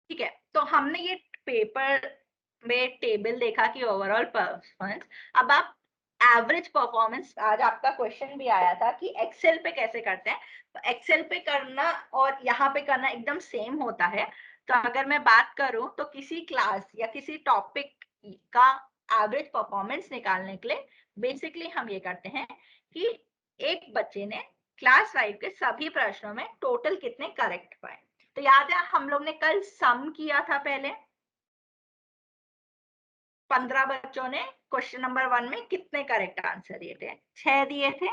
ठीक है, तो हमने ये पेपर में टेबल देखा कि ओवरऑल परफॉर्मेंस। अब आप एवरेज परफॉर्मेंस, आज आपका क्वेश्चन भी आया था कि एक्सेल पे कैसे करते हैं, तो एक्सेल पे करना और यहाँ पे करना एकदम सेम होता है। तो अगर मैं बात करूं तो किसी क्लास या किसी टॉपिक का एवरेज परफॉर्मेंस निकालने के लिए बेसिकली हम ये करते हैं कि एक बच्चे ने क्लास 5 के सभी प्रश्नों में टोटल कितने करेक्ट पाए। तो याद है हम लोग ने कल सम किया था, पहले 15 बच्चों ने क्वेश्चन नंबर 1 में कितने करेक्ट आंसर दिए थे, 6 दिए थे।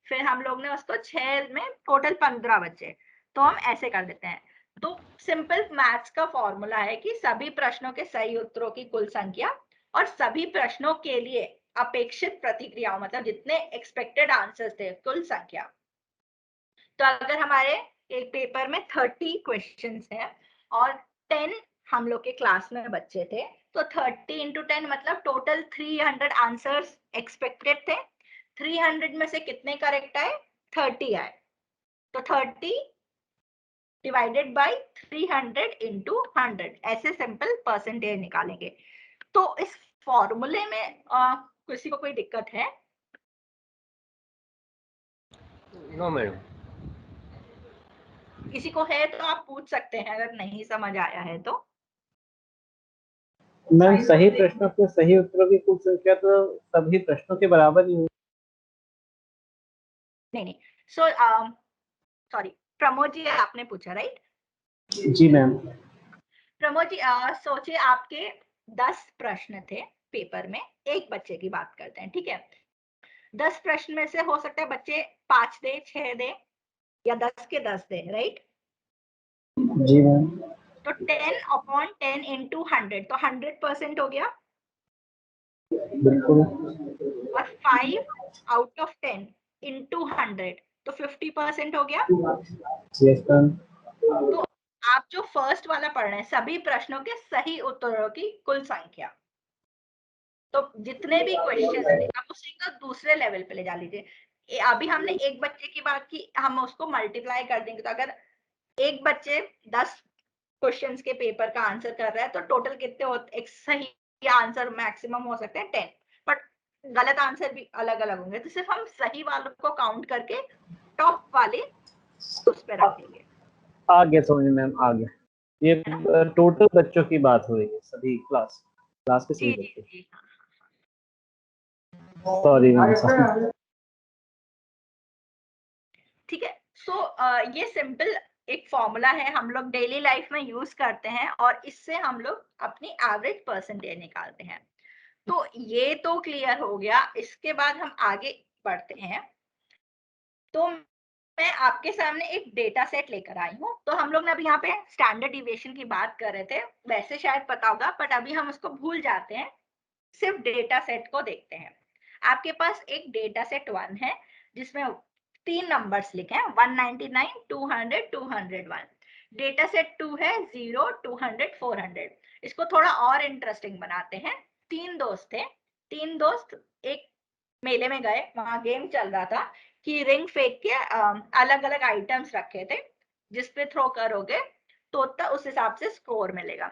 फिर हम लोग ने उसको 6 में टोटल 15 बचे, तो हम ऐसे कर देते हैं। तो सिंपल मैथ्स का फॉर्मूला है कि सभी प्रश्नों के सही उत्तरों की कुल संख्या और सभी प्रश्नों के लिए अपेक्षित प्रतिक्रियाओं, मतलब जितने एक्सपेक्टेड आंसर्स थे, कुल संख्या। तो अगर हमारे एक पेपर में 30 क्वेश्चंस हैं और 10 हम लोग के क्लास में बच्चे थे, तो 30 इंटू 10 मतलब टोटल 300 आंसर्स एक्सपेक्टेड थे। 300 में से कितने करेक्ट आए, 30 आए। तो 30 डिवाइडेड बाय 300 इंटू 100, ऐसे सिंपल परसेंटेज निकालेंगे। तो इस फॉर्मूले में किसी को कोई दिक्कत है? No madam. किसी को है तो आप पूछ सकते हैं अगर नहीं समझ आया है तो। मैम सही प्रश्नों के सही उत्तरों की कुल संख्या तो सभी प्रश्नों के बराबर ही होगी। नहीं, सो सॉरी, प्रमोद जी आपने पूछा, राइट? जी मैम। प्रमोद जी सोचिए आपके 10 प्रश्न थे पेपर में, एक बच्चे की बात करते हैं, ठीक है? 10 प्रश्न में से हो सकता है बच्चे 5 दे, 6 दे या 10 के 10 दे, राइट? जी मैम। तो 10 अपॉन 10 इंटू 100, तो 100% हो गया। बिल्कुल। और 5 आउट ऑफ 10 इंटू 100, तो 50% हो गया। Yes ma'am. तो आप जो फर्स्ट वाला पढ़ रहे हैं, सभी प्रश्नों के सही उत्तरों की कुल संख्या, तो जितने भी क्वेश्चन थे आप उसी को दूसरे लेवल पे ले जा लीजिए। अभी हमने एक बच्चे की बात की, हम उसको मल्टीप्लाई कर देंगे, तो अगर एक बच्चे 10 क्वेश्चंस के पेपर का आंसर कर रहा है, तो टोटल कितने होते, एक सही आंसर मैक्सिमम हो सकते हैं 10, बट गलत आंसर भी अलग अलग होंगे। तो सिर्फ हम सही वालों को काउंट करके टॉप वाले उस पे रखेंगे, आ गया समझ में मैम, आ गया। ये है ना? टोटल बच्चों की बात हो रही है, सभी क्लास के जी सभी जी बच्चे। जी। Sorry ma'am. ठीक है, सो ये सिंपल एक फॉर्मूला है, हम लोग डेली लाइफ में यूज करते हैं और इससे हम लोग अपनी एवरेज परसेंटेज निकालते हैं। तो ये तो क्लियर हो गया, इसके बाद हम आगे बढ़ते हैं। तो मैं आपके सामने एक डेटा सेट लेकर आई हूँ। तो हम लोग ने अभी यहाँ पे स्टैंडर्ड डिविएशन की बात कर रहे थे, वैसे शायद पता होगा बट अभी हम उसको भूल जाते हैं, सिर्फ डेटा सेट को देखते हैं। आपके पास एक डेटा सेट 1 है जिसमें 3 नंबर्स लिखे हैं, 199, 200, 201। डेटा सेट 2 है 0, 200, 400। इसको थोड़ा और इंटरेस्टिंग बनाते हैं। 3 दोस्त थे, 3 दोस्त एक मेले में गए, वहां गेम चल रहा था कि रिंग फेंक के अलग अलग आइटम्स रखे थे, जिसपे थ्रो करोगे तो उस हिसाब से स्कोर मिलेगा।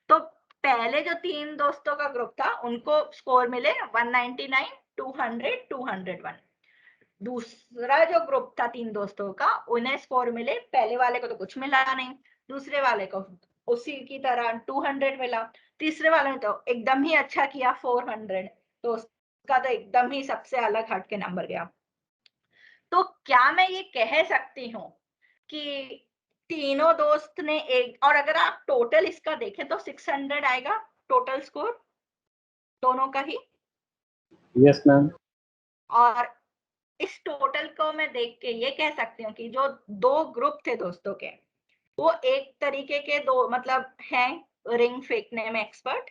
तो पहले जो 3 दोस्तों का ग्रुप था उनको स्कोर मिले 199, 200, 201। दूसरा जो ग्रुप था 3 दोस्तों का, उन्हें स्कोर मिले, पहले वाले को तो कुछ मिला नहीं, दूसरे वाले को उसी की तरह 200 मिला, तीसरे वाले ने तो एकदम ही अच्छा किया 400, तो उसका तो एकदम ही सबसे अलग हट के नंबर गया। तो क्या मैं ये कह सकती हूँ कि तीनों दोस्त ने एक, और अगर आप टोटल इसका देखें तो 600 आएगा टोटल स्कोर दोनों का ही। Yes ma'am. और इस टोटल को मैं देख के ये कह सकती हूँ कि जो 2 ग्रुप थे दोस्तों के, वो एक तरीके के दो मतलब हैं रिंग फेंकने में एक्सपर्ट।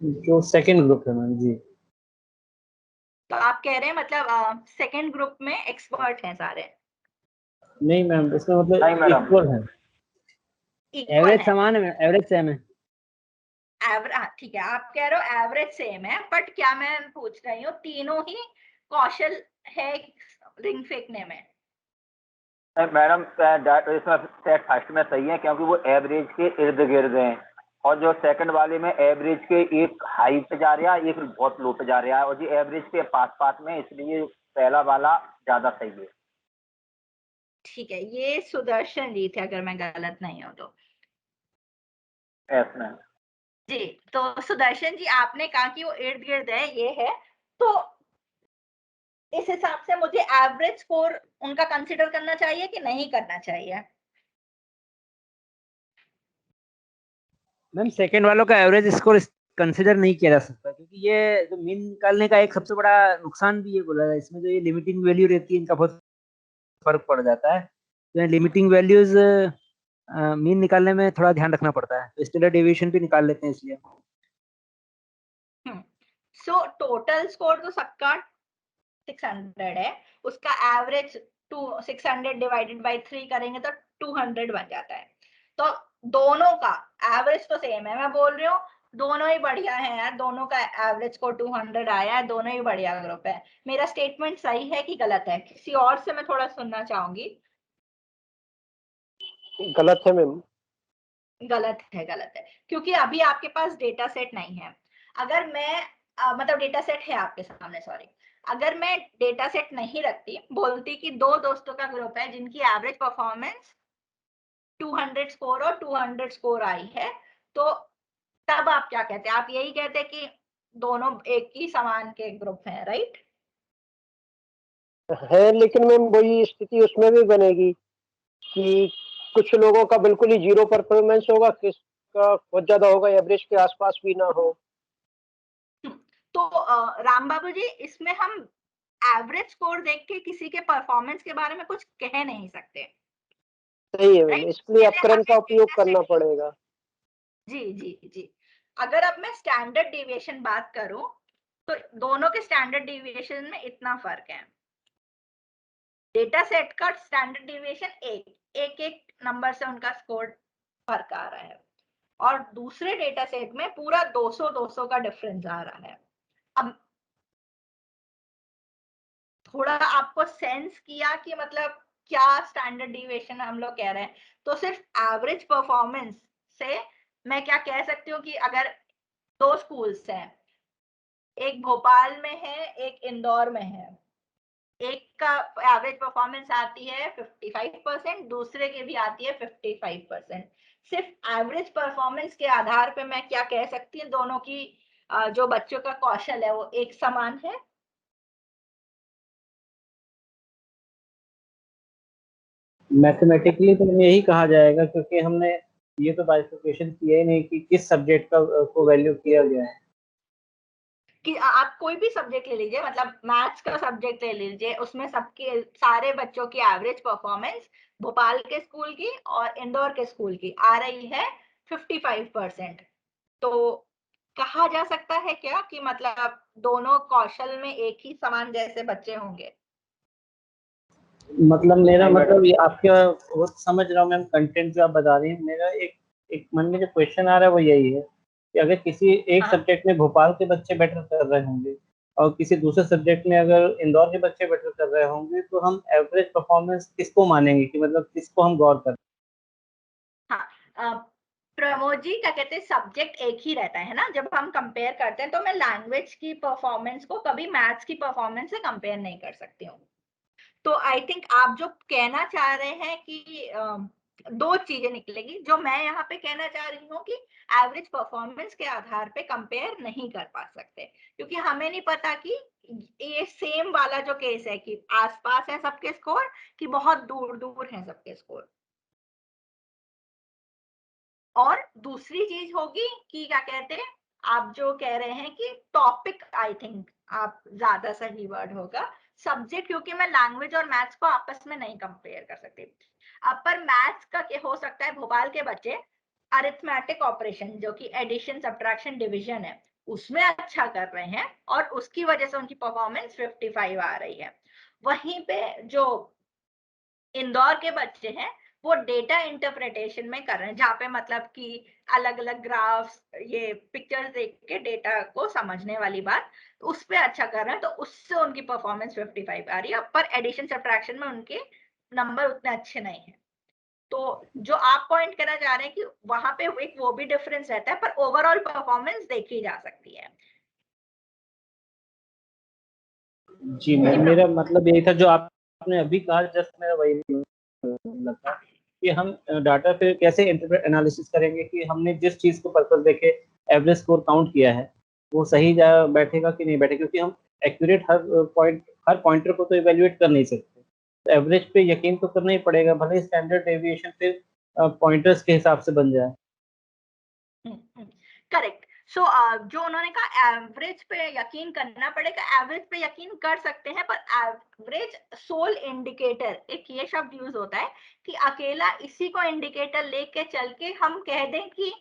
जो सेकंड ग्रुप है मैम। जी। तो आप कह रहे हैं मतलब सेकंड ग्रुप में एक्सपर्ट हैं सारे, नहीं मैम, इसमें मतलब नहीं मैडम। इक्वल है। इक्वल एवरेज है। समान है, एवरेज सेम है। ठीक है, आप कह रहे हो एवरेज सेम है, बट क्या मैं पूछ रही हूँ तीनों ही कौशल है रिंग फेंकने में? मैडम इसमें सेट फर्स्ट में सही है क्योंकि वो एवरेज के इर्द गिर्द हैं, और जो सेकंड वाले में एवरेज के एक हाई पे जा रहा है, एक बहुत लो पे जा रहा है, और ये एवरेज के पास पास में, इसलिए पहला वाला ज्यादा सही है। ठीक है, ये सुदर्शन जी थे अगर मैं गलत नहीं हूँ तो। Yes ma'am. जी, तो सुदर्शन जी आपने कहा कि वो इर्द गिर्द है, ये है, तो इस हिसाब से मुझे एवरेज स्कोर उनका कंसीडर करना चाहिए कि नहीं करना चाहिए? मैम सेकंड वालों का एवरेज स्कोर कंसिडर नहीं किया जा सकता, क्योंकि ये जो मीन निकालने का एक सबसे बड़ा नुकसान भी ये बोला है, इसमें जो ये लिमिटिंग वैल्यू रहती है इनका बहुत फर्क पड़ जाता है। तो लिमिटिंग वैल्यूज मीन निकालने में थोड़ा ध्यान रखना पड़ता है, तो स्टैंडर्ड डेविएशन भी निकाल लेते हैं इसलिए। सो टोटल स्कोर तो सबका 600 है, उसका एवरेज 600 डिवाइडेड बाय 3 करेंगे तो 200 बन जाता है। तो दोनों का एवरेज तो सेम है, मैं बोल रही हूँ दोनों ही बढ़िया है यार, दोनों का एवरेज को 200 आया है, दोनों ही बढ़िया ग्रुप है। मेरा स्टेटमेंट सही है कि गलत है? किसी और से मैं थोड़ा सुनना चाहूंगी। गलत है मैम। गलत है, गलत है, क्योंकि अभी आपके पास डेटा सेट नहीं है। अगर मैं मतलब डेटा सेट है आपके सामने, सॉरी, अगर मैं डेटा सेट नहीं रखती, बोलती कि दो दोस्तों का ग्रुप है जिनकी एवरेज परफॉर्मेंस 200 स्कोर और 200 स्कोर आई है, तो तब आप क्या कहते हैं? आप यही कहते हैं कि दोनों एक ही समान के ग्रुप हैं, राइट? है, लेकिन मैम वही स्थिति उसमें भी बनेगी कि कुछ लोगों का बिल्कुल ही जीरो परफॉर्मेंस होगा, किसका बहुत ज्यादा होगा, एवरेज के आसपास भी ना हो। तो राम बाबू जी, इसमें हम एवरेज स्कोर देख के किसी के परफॉर्मेंस के बारे में कुछ कह नहीं सकते, सही है मैम, राइट? इसलिए पहले अपकरण हमें का उपयोग डेटा करना सेट, पड़ेगा। जी जी जी, अगर अब मैं स्टैंडर्ड डिविएशन बात करूं तो दोनों के स्टैंडर्ड डिविएशन में इतना फर्क है। डेटा सेट का स्टैंडर्ड डिविएशन एक एक नंबर से उनका स्कोर फर्क आ रहा है, और दूसरे डेटा सेट में पूरा 200 का डिफरेंस आ रहा है। अब थोड़ा आपको सेंस किया कि मतलब क्या स्टैंडर्ड डिविएशन हम लोग कह रहे हैं? तो सिर्फ एवरेज परफॉर्मेंस से मैं क्या कह सकती हूँ कि अगर दो स्कूल्स हैं, एक भोपाल में है एक इंदौर में है, एक का एवरेज परफॉर्मेंस आती है 55%, दूसरे की भी आती है 55%। सिर्फ एवरेज परफॉर्मेंस के आधार पे मैं क्या कह सकती हूँ दोनों की जो बच्चों का कौशल है वो एक समान है? मैथमेटिकली तो यही कहा जाएगा, क्योंकि हमने ये तो बाइफिकेशन किया ही नहीं कि किस सब्जेक्ट का को वैल्यू किया गया है। कि आप कोई भी सब्जेक्ट ले लीजिए, मतलब मैथ्स का सब्जेक्ट ले लीजिए, उसमें सबके सारे बच्चों की एवरेज परफॉर्मेंस भोपाल के स्कूल की और इंदौर के स्कूल की आ रही है 55%। तो कहा जा सकता है क्या कि मतलब दोनों कौशल में एक ही समान जैसे बच्चे होंगे? मतलब मेरा नहीं मैडम। मतलब ये आपका वो समझ रहा हूँ मैम, कंटेंट जो आप बता रही हैं, मेरा एक एक मन में जो क्वेश्चन आ रहा है वो यही है कि अगर किसी एक हाँ सब्जेक्ट में भोपाल के बच्चे बेटर कर रहे होंगे और किसी दूसरे सब्जेक्ट में अगर इंदौर के बच्चे बेटर कर रहे होंगे, तो हम एवरेज परफॉर्मेंस किसको मानेंगे, कि मतलब किसको हम गौर करें? हाँ, प्रमोद जी क्या कहते हैं, सब्जेक्ट एक ही रहता है ना जब हम कंपेयर करते हैं, तो मैं लैंग्वेज की परफॉर्मेंस को कभी मैथ्स की परफॉर्मेंस से कंपेयर नहीं कर सकती हूँ। तो आई थिंक आप जो कहना चाह रहे हैं कि दो चीजें निकलेगी। जो मैं यहाँ पे कहना चाह रही हूँ कि एवरेज परफॉर्मेंस के आधार पे कंपेयर नहीं कर पा सकते, क्योंकि हमें नहीं पता कि ये सेम वाला जो केस है कि आसपास है सबके स्कोर कि बहुत दूर दूर है सबके स्कोर। और दूसरी चीज होगी कि क्या कहते हैं, आप जो कह रहे हैं कि टॉपिक, आई थिंक आप ज्यादा सही वर्ड होगा, सब्जेक्ट, क्योंकि मैं लैंग्वेज और मैथ्स को आपस में नहीं कंपेयर कर सकती। अब पर मैथ्स का क्या हो सकता है, भोपाल के बच्चे अरिथमेटिक ऑपरेशन जो कि एडिशन सब्ट्रैक्शन डिवीजन है उसमें अच्छा कर रहे हैं और उसकी वजह से उनकी परफॉर्मेंस 55 आ रही है। वहीं पे जो इंदौर के बच्चे हैं वो डेटा इंटरप्रिटेशन में कर रहे हैं, जहाँ पे मतलब कि अलग अलग ग्राफ्स, ये पिक्चर्स देख के डेटा को समझने वाली बात, तो उस पे अच्छा कर रहे हैं, तो उससे उनकी परफॉर्मेंस 55 आ रही है। पर एडिशन सब्ट्रैक्शन में उनके नंबर उतने अच्छे नहीं है। तो जो आप पॉइंट करना चाह रहे हैं कि वहां पे एक वो भी डिफरेंस रहता है, पर ओवरऑल परफॉर्मेंस देखी जा सकती है। जी मैम, मेरा मतलब यही था जो आपने अभी कहा, जस्ट मेरा वही मतलब था कि हम डाटा पे कैसे एनालिसिस करेंगे कि हमने जिस चीज को पर्पस देके एवरेज स्कोर काउंट किया है वो सही जा बैठेगा कि नहीं बैठेगा, क्योंकि हम एक्यूरेट हर पॉइंटर को तो इवेल्युएट कर नहीं सकते। तो एवरेज पे यकीन तो करना ही पड़ेगा, भले ही स्टैंडर्ड डेविएशन फिर पॉइंटर्स के हिसाब से बन जाए। करेक्ट। सो जो उन्होंने कहा एवरेज पे यकीन करना पड़ेगा, एवरेज पे यकीन कर सकते हैं, पर एवरेज सोल इंडिकेटर, एक ये शब्द यूज होता है कि अकेला इसी को इंडिकेटर लेके चल के हम कह दें कि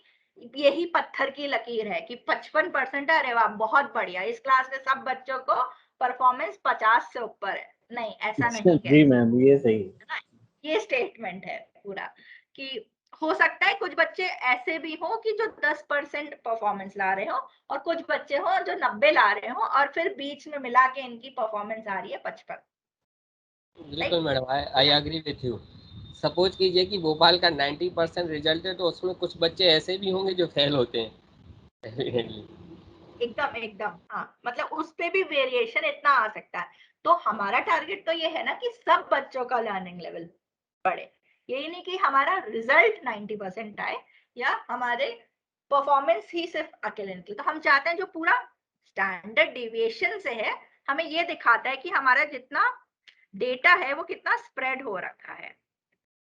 यही पत्थर की लकीर है कि 55% है, अरे वाह बहुत बढ़िया, इस क्लास के सब बच्चों को परफॉर्मेंस 50 से ऊपर है। नहीं, ऐसा नहीं कह जी मैम, ये सही है। ये स्टेटमेंट है पूरा कि हो सकता है कुछ बच्चे ऐसे भी हो कि जो 10% परफॉर्मेंस ला रहे हो और कुछ बच्चे हो जो 90 ला रहे हो और फिर बीच में मिला के इनकी परफॉर्मेंस आ रही है 55। बिल्कुल madam, I agree with you. Suppose कीजिए कि भोपाल का 90% रिजल्ट है, तो उसमें कुछ बच्चे ऐसे भी होंगे जो फेल होते हैं। एकदम एकदम, हाँ, मतलब उस पे भी वेरिएशन इतना आ सकता है। तो हमारा टारगेट तो ये है ना कि सब बच्चों का लर्निंग लेवल बढ़े, यही नहीं कि हमारा रिजल्ट 90% आए या हमारे परफॉर्मेंस ही सिर्फ अकेले निकले। तो हम चाहते हैं जो पूरा स्टैंडर्ड डिविएशन से है, हमें ये दिखाता है कि हमारा जितना डेटा है वो कितना स्प्रेड हो रखा है।